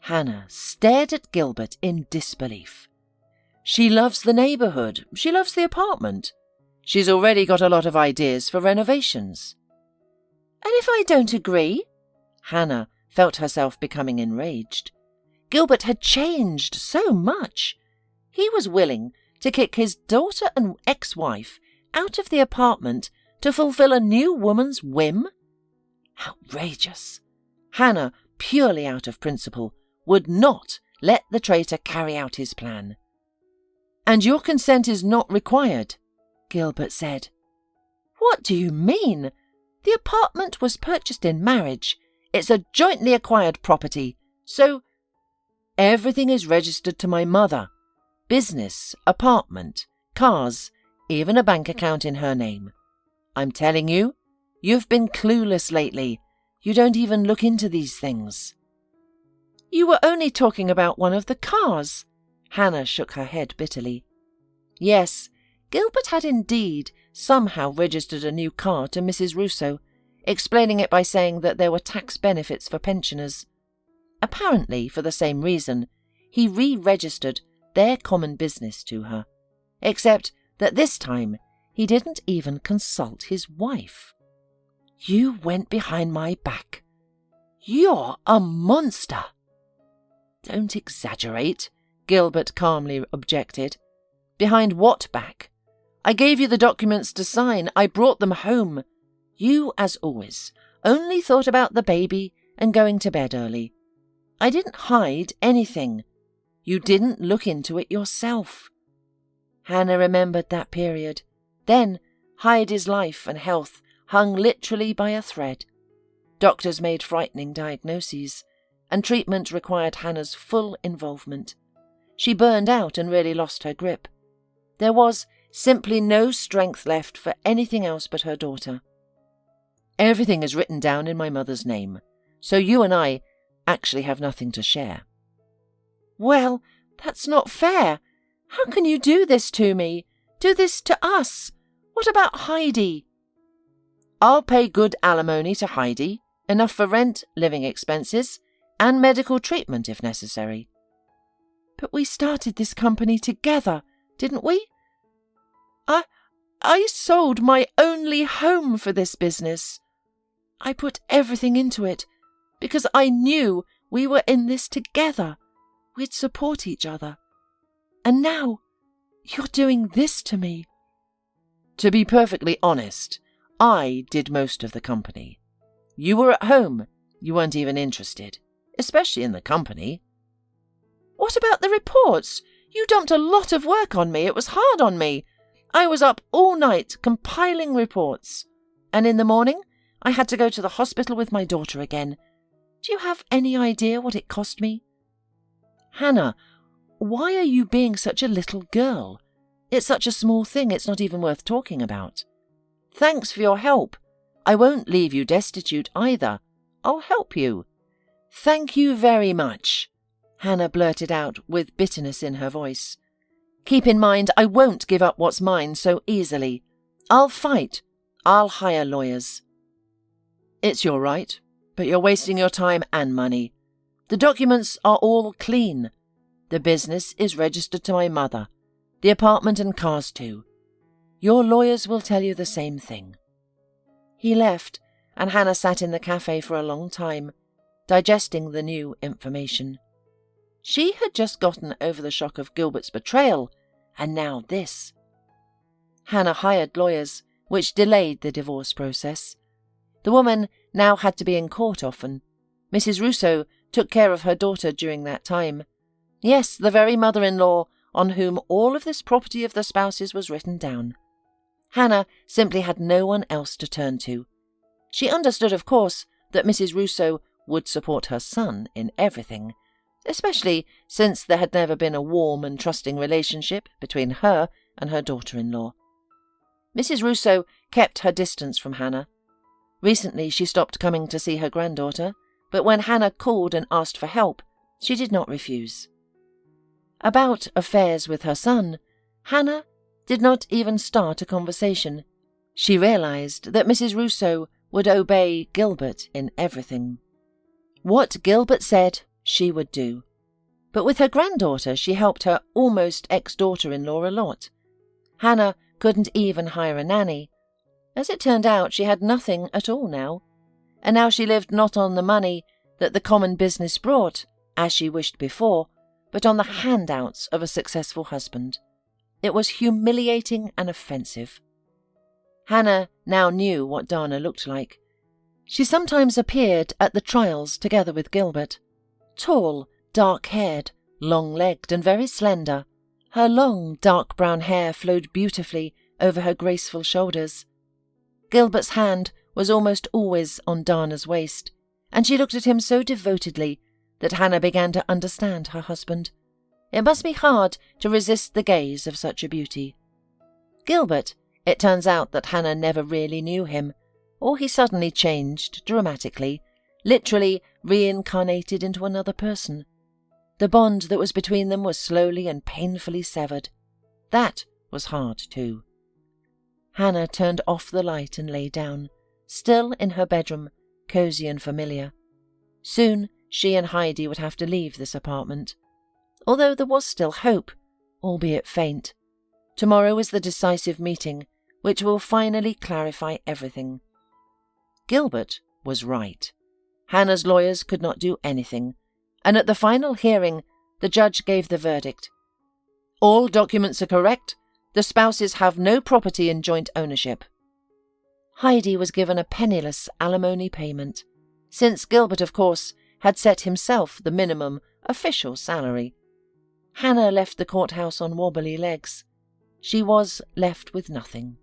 Hannah stared at Gilbert in disbelief. "She loves the neighbourhood. She loves the apartment. She's already got a lot of ideas for renovations." "And if I don't agree?" Hannah felt herself becoming enraged. Gilbert had changed so much. He was willing to kick his daughter and ex-wife out of the apartment to fulfill a new woman's whim? Outrageous. Hannah, purely out of principle, would not let the traitor carry out his plan. "And your consent is not required," Gilbert said. "What do you mean? The apartment was purchased in marriage. It's a jointly acquired property, so—" "Everything is registered to my mother. Business, apartment, cars, even a bank account in her name. I'm telling you, you've been clueless lately. You don't even look into these things." "You were only talking about one of the cars." Hannah shook her head bitterly. Yes, Gilbert had indeed somehow registered a new car to Mrs. Russo, explaining it by saying that there were tax benefits for pensioners. Apparently, for the same reason, he re-registered their common business to her, except that this time he didn't even consult his wife. "You went behind my back. You're a monster." "Don't exaggerate," Gilbert calmly objected. "Behind what back? I gave you the documents to sign. I brought them home. You, as always, only thought about the baby and going to bed early. I didn't hide anything. You didn't look into it yourself." Hannah remembered that period. Then Heidi's life and health hung literally by a thread. Doctors made frightening diagnoses, and treatment required Hannah's full involvement. She burned out and really lost her grip. There was simply no strength left for anything else but her daughter. "Everything is written down in my mother's name, so you and I actually have nothing to share." "Well, that's not fair. How can you do this to me? Do this to us? What about Heidi?" "I'll pay good alimony to Heidi, enough for rent, living expenses, and medical treatment if necessary." "But we started this company together, didn't we? I sold my only home for this business. I put everything into it because I knew we were in this together. We'd support each other. And now you're doing this to me." "To be perfectly honest, I did most of the company. You were at home. You weren't even interested, especially in the company." What about the reports? You dumped a lot of work on me. It was hard on me. I was up all night compiling reports. And in the morning, I had to go to the hospital with my daughter again. Do you have any idea what it cost me?" "Hannah, why are you being such a little girl? It's such a small thing, it's not even worth talking about." "Thanks for your help. I won't leave you destitute either. I'll help you." "Thank you very much," Hannah blurted out with bitterness in her voice. "Keep in mind, I won't give up what's mine so easily. I'll fight. I'll hire lawyers." "It's your right, but you're wasting your time and money. The documents are all clean. The business is registered to my mother, the apartment and cars too. Your lawyers will tell you the same thing." He left, and Hannah sat in the cafe for a long time, digesting the new information. She had just gotten over the shock of Gilbert's betrayal, and now this. Hannah hired lawyers, which delayed the divorce process. The woman now had to be in court often. Mrs. Russo took care of her daughter during that time. Yes, the very mother-in-law on whom all of this property of the spouses was written down. Hannah simply had no one else to turn to. She understood, of course, that Mrs. Russo would support her son in everything, especially since there had never been a warm and trusting relationship between her and her daughter-in-law. Mrs. Russo kept her distance from Hannah. Recently she stopped coming to see her granddaughter, but when Hannah called and asked for help, she did not refuse. About affairs with her son, Hannah did not even start a conversation. She realized that Mrs. Russo would obey Gilbert in everything. What Gilbert said, she would do. But with her granddaughter, she helped her almost ex-daughter-in-law a lot. Hannah couldn't even hire a nanny. As it turned out, she had nothing at all now, and now she lived not on the money that the common business brought, as she wished before, but on the handouts of a successful husband. It was humiliating and offensive. Hannah now knew what Dana looked like. She sometimes appeared at the trials together with Gilbert. Tall, dark-haired, long-legged and very slender, her long, dark brown hair flowed beautifully over her graceful shoulders. Gilbert's hand was almost always on Dana's waist, and she looked at him so devotedly that Hannah began to understand her husband. It must be hard to resist the gaze of such a beauty. Gilbert, it turns out that Hannah never really knew him, or he suddenly changed dramatically, literally reincarnated into another person. The bond that was between them was slowly and painfully severed. That was hard too. Hannah turned off the light and lay down, still in her bedroom, cosy and familiar. Soon she and Heidi would have to leave this apartment. Although there was still hope, albeit faint. Tomorrow is the decisive meeting, which will finally clarify everything. Gilbert was right. Hannah's lawyers could not do anything, and at the final hearing, the judge gave the verdict. All documents are correct. The spouses have no property in joint ownership. Heidi was given a penniless alimony payment, since Gilbert, of course, had set himself the minimum official salary. Hannah left the courthouse on wobbly legs. She was left with nothing.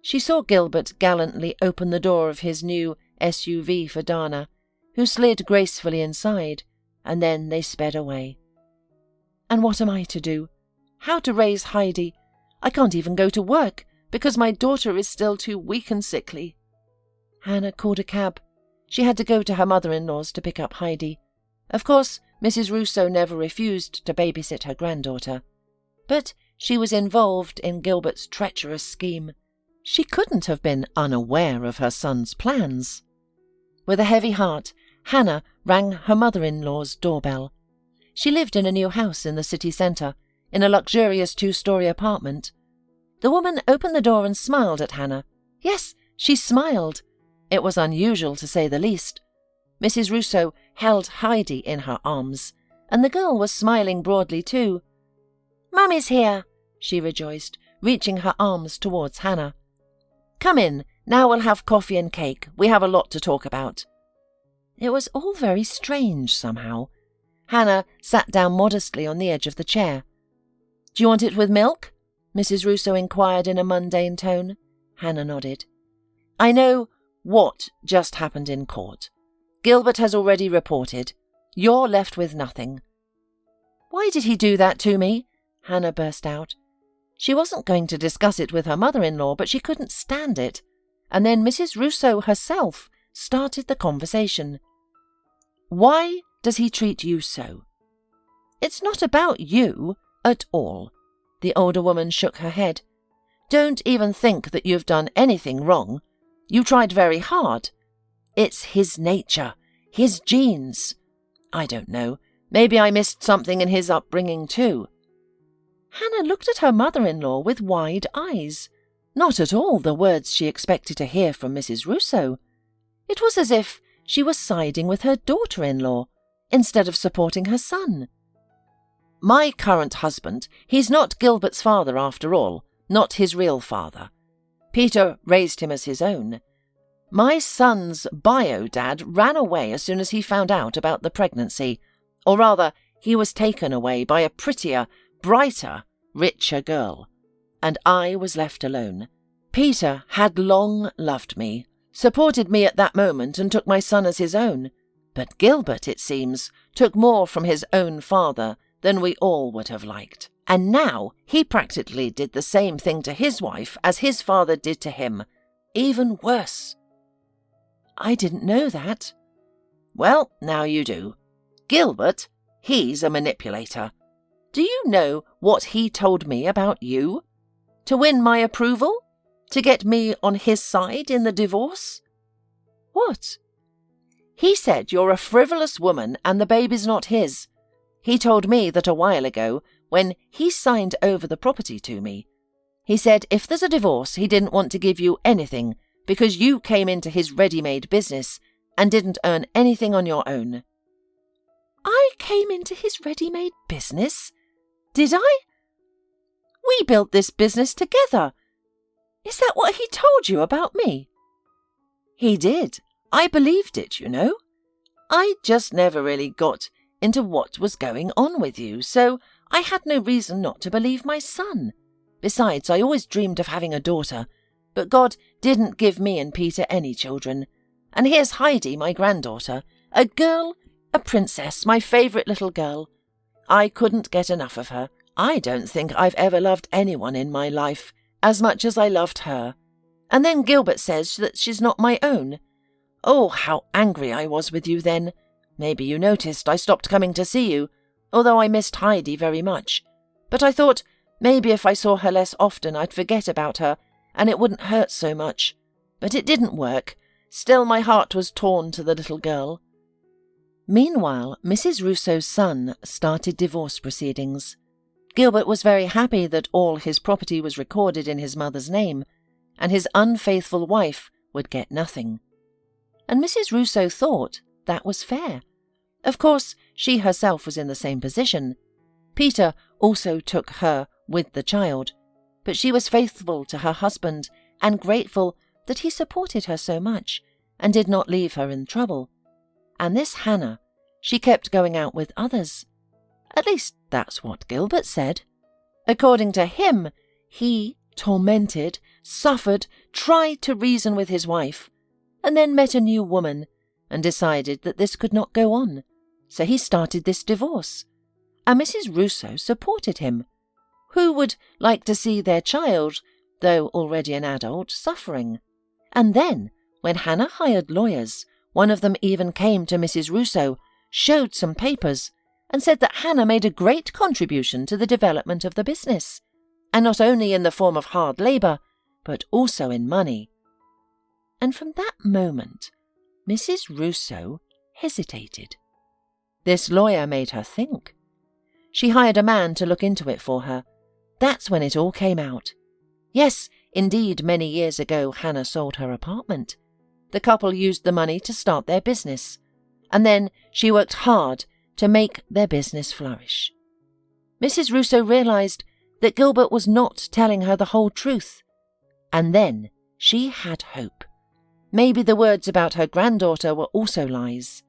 She saw Gilbert gallantly open the door of his new SUV for Dana, who slid gracefully inside, and then they sped away. And what am I to do? How to raise Heidi? I can't even go to work, because my daughter is still too weak and sickly. Hannah called a cab. She had to go to her mother-in-law's to pick up Heidi. Of course, Mrs. Russo never refused to babysit her granddaughter. But she was involved in Gilbert's treacherous scheme. She couldn't have been unaware of her son's plans. With a heavy heart, Hannah rang her mother-in-law's doorbell. She lived in a new house in the city centre, in a luxurious 2-story apartment. The woman opened the door and smiled at Hannah. Yes, she smiled. It was unusual, to say the least. Mrs. Russo held Heidi in her arms, and the girl was smiling broadly too. "Mummy's here," she rejoiced, reaching her arms towards Hannah. "Come in. Now we'll have coffee and cake. We have a lot to talk about." It was all very strange somehow. Hannah sat down modestly on the edge of the chair. "Do you want it with milk?" Mrs. Russo inquired in a mundane tone. Hannah nodded. "I know what just happened in court. Gilbert has already reported. You're left with nothing." "Why did he do that to me?" Hannah burst out. She wasn't going to discuss it with her mother-in-law, but she couldn't stand it. And then Mrs. Russo herself started the conversation. "Why does he treat you so?" "It's not about you at all." The older woman shook her head. "Don't even think that you've done anything wrong. You tried very hard. It's his nature, his genes. I don't know. Maybe I missed something in his upbringing too." Hannah looked at her mother-in-law with wide eyes. Not at all the words she expected to hear from Mrs. Russo. It was as if she was siding with her daughter-in-law instead of supporting her son. "My current husband, he's not Gilbert's father after all, not his real father. Peter raised him as his own. My son's bio-dad ran away as soon as he found out about the pregnancy, or rather, he was taken away by a prettier, brighter, richer girl, and I was left alone. Peter had long loved me, supported me at that moment and took my son as his own, but Gilbert, it seems, took more from his own father than we all would have liked. And now he practically did the same thing to his wife as his father did to him. Even worse." "I didn't know that." "Well, now you do. Gilbert, he's a manipulator. Do you know what he told me about you? To win my approval? To get me on his side in the divorce?" "What?" "He said you're a frivolous woman and the baby's not his. He told me that a while ago, when he signed over the property to me. He said if there's a divorce, he didn't want to give you anything because you came into his ready-made business and didn't earn anything on your own." "I came into his ready-made business? Did I? We built this business together. Is that what he told you about me?" "He did. I believed it, you know. I just never really got into what was going on with you, so I had no reason not to believe my son. Besides, I always dreamed of having a daughter, but God didn't give me and Peter any children. And here's Heidi, my granddaughter, a girl, a princess, my favourite little girl. I couldn't get enough of her. I don't think I've ever loved anyone in my life as much as I loved her. And then Gilbert says that she's not my own. Oh, how angry I was with you then. Maybe you noticed I stopped coming to see you, although I missed Heidi very much. But I thought maybe if I saw her less often I'd forget about her, and it wouldn't hurt so much. But it didn't work. Still my heart was torn to the little girl." Meanwhile, Mrs. Russo's son started divorce proceedings. Gilbert was very happy that all his property was recorded in his mother's name, and his unfaithful wife would get nothing. And Mrs. Russo thought that was fair. Of course, she herself was in the same position. Peter also took her with the child, but she was faithful to her husband and grateful that he supported her so much and did not leave her in trouble. And this Hannah, she kept going out with others. At least that's what Gilbert said. According to him, he tormented, suffered, tried to reason with his wife, and then met a new woman and decided that this could not go on. So he started this divorce. And Mrs. Russo supported him. Who would like to see their child, though already an adult, suffering? And then, when Hannah hired lawyers, one of them even came to Mrs. Russo, showed some papers, and said that Hannah made a great contribution to the development of the business, and not only in the form of hard labour, but also in money. And from that moment, Mrs. Russo hesitated. This lawyer made her think. She hired a man to look into it for her. That's when it all came out. Yes, indeed, many years ago Hannah sold her apartment. The couple used the money to start their business, and then she worked hard to make their business flourish. Mrs. Russo realized that Gilbert was not telling her the whole truth, and then she had hope. Maybe the words about her granddaughter were also lies.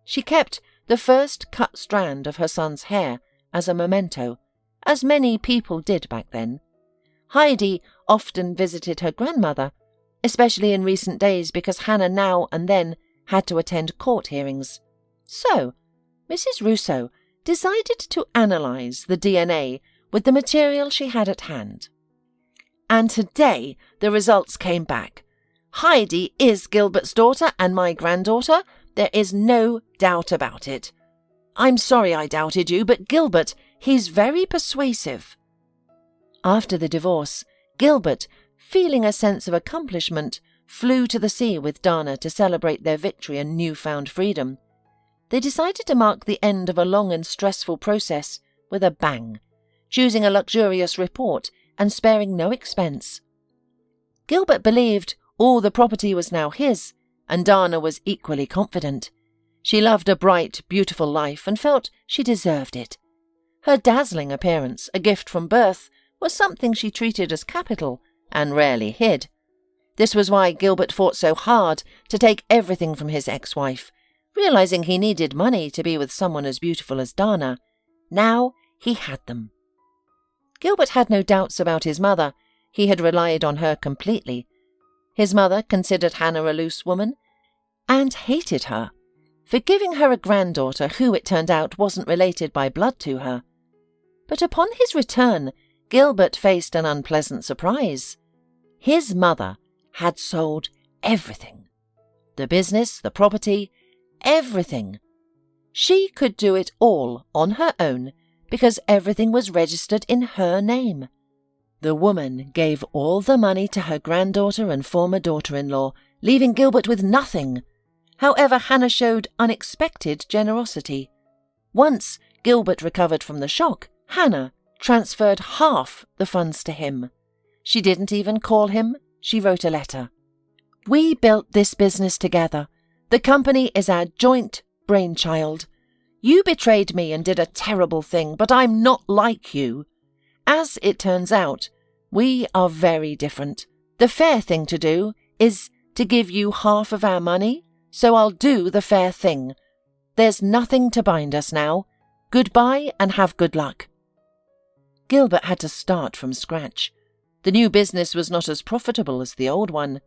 She kept the first cut strand of her son's hair as a memento, as many people did back then. Heidi often visited her grandmother, especially in recent days because Hannah now and then had to attend court hearings. So, Mrs. Russo decided to analyse the DNA with the material she had at hand. And today the results came back. Heidi is Gilbert's daughter and my granddaughter. There is no doubt about it. I'm sorry I doubted you, but Gilbert, he's very persuasive. After the divorce, Gilbert, feeling a sense of accomplishment, flew to the sea with Dana to celebrate their victory and newfound freedom. They decided to mark the end of a long and stressful process with a bang, choosing a luxurious report and sparing no expense. Gilbert believed all the property was now his, and Dana was equally confident. She loved a bright, beautiful life and felt she deserved it. Her dazzling appearance, a gift from birth, was something she treated as capital and rarely hid. This was why Gilbert fought so hard to take everything from his ex-wife, realizing he needed money to be with someone as beautiful as Dana. Now he had them. Gilbert had no doubts about his mother. He had relied on her completely. His mother considered Hannah a loose woman and hated her for giving her a granddaughter who, it turned out, wasn't related by blood to her. But upon his return, Gilbert faced an unpleasant surprise. His mother had sold everything. The business, the property, everything. She could do it all on her own because everything was registered in her name. The woman gave all the money to her granddaughter and former daughter-in-law, leaving Gilbert with nothing. However, Hannah showed unexpected generosity. Once Gilbert recovered from the shock, Hannah transferred half the funds to him. She didn't even call him, she wrote a letter. "We built this business together. The company is our joint brainchild. You betrayed me and did a terrible thing, but I'm not like you. As it turns out, we are very different. The fair thing to do is to give you half of our money, so I'll do the fair thing. There's nothing to bind us now. Goodbye and have good luck." Gilbert had to start from scratch. The new business was not as profitable as the old one.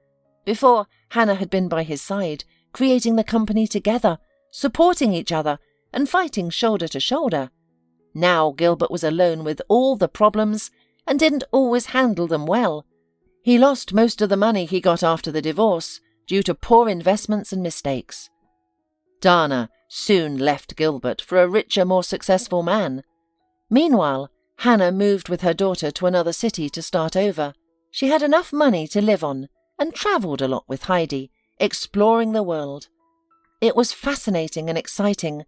Before, Hannah had been by his side, creating the company together, supporting each other, and fighting shoulder to shoulder. Now Gilbert was alone with all the problems and didn't always handle them well. He lost most of the money he got after the divorce due to poor investments and mistakes. Dana soon left Gilbert for a richer, more successful man. Meanwhile, Hannah moved with her daughter to another city to start over. She had enough money to live on and travelled a lot with Heidi, exploring the world. It was fascinating and exciting.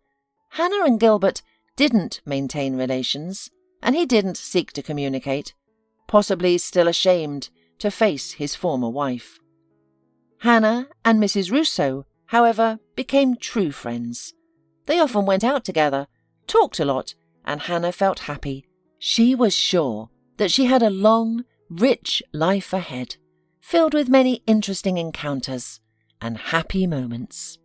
Hannah and Gilbert didn't maintain relations, and he didn't seek to communicate, possibly still ashamed to face his former wife. Hannah and Mrs. Russo, however, became true friends. They often went out together, talked a lot, and Hannah felt happy. She was sure that she had a long, rich life ahead, filled with many interesting encounters and happy moments.